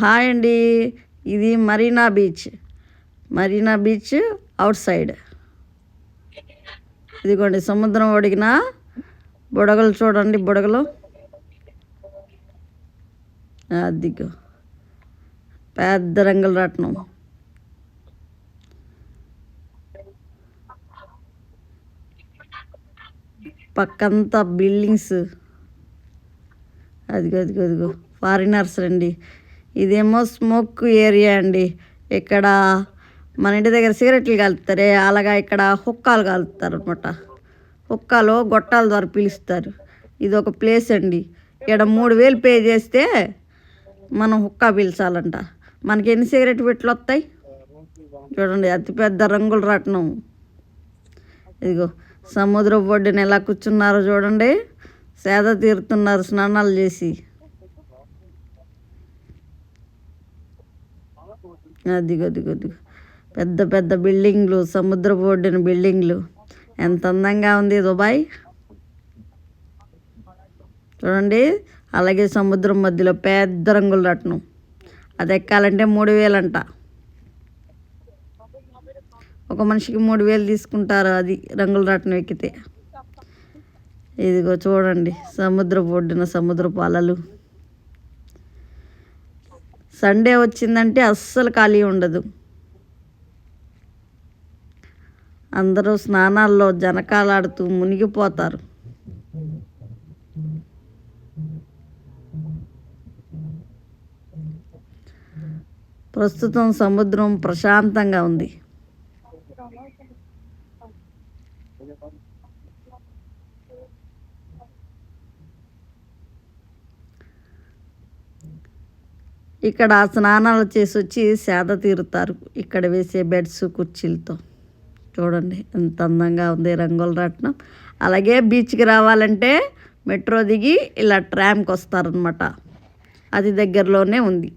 Hi అండి. ఇది Marina beach out side. ఇదిగోండి సముద్రం ఒడిగిన బుడగలు చూడండి, బుడగలు. అదిగో పెద్ద రంగుల రత్నం. పక్కంతా బిల్డింగ్స్. అదిగో ఫారినర్స్ అండి. ఇదేమో స్మోక్ ఏరియా అండి. ఇక్కడ మన ఇంటి దగ్గర సిగరెట్లు కాలుతారే అలాగా ఇక్కడ హుక్కాలు కాలుతారు అనమాట. హుక్కాలో గొట్టాల ద్వారా పిలుస్తారు. ఇది ఒక ప్లేస్ అండి. ఇక్కడ 3,000 పే చేస్తే మనం హుక్కా పీల్చాలంట. మనకి ఎన్ని సిగరెట్ పెట్లు వస్తాయి చూడండి. అతిపెద్ద రంగుల రత్నం. ఇదిగో సముద్ర ఒడ్డున ఎలా కూర్చున్నారో చూడండి. సేద తీరుతున్నారు స్నానాలు చేసి. అదిగో పెద్ద పెద్ద బిల్డింగ్లు, సముద్ర ఒడ్డున బిల్డింగ్లు. ఎంత అందంగా ఉంది దుబాయ్ చూడండి. అలాగే సముద్రం మధ్యలో పెద్ద రంగుల రత్నం. అది ఎక్కాలంటే 3,000 అంట. ఒక మనిషికి 3,000 తీసుకుంటారు అది రంగుల రత్నం ఎక్కితే. ఇదిగో చూడండి సముద్ర ఒడ్డున సముద్రపు అలలు. సండే వచ్చిందంటే అస్సలు ఖాళీ ఉండదు. అందరూ స్నానాల్లో జనకాలాడుతూ మునిగిపోతారు. ప్రస్తుతం సముద్రం ప్రశాంతంగా ఉంది. ఇక్కడ స్నానాలు చేసి వచ్చి సేద తీరుతారు ఇక్కడ వేసే బెడ్స్, కుర్చీలతో. చూడండి ఎంత అందంగా ఉంది రంగుల రత్నం. అలాగే బీచ్కి రావాలంటే మెట్రో దిగి ఇలా ట్రామ్కి వస్తారనమాట. అది దగ్గరలోనే ఉంది.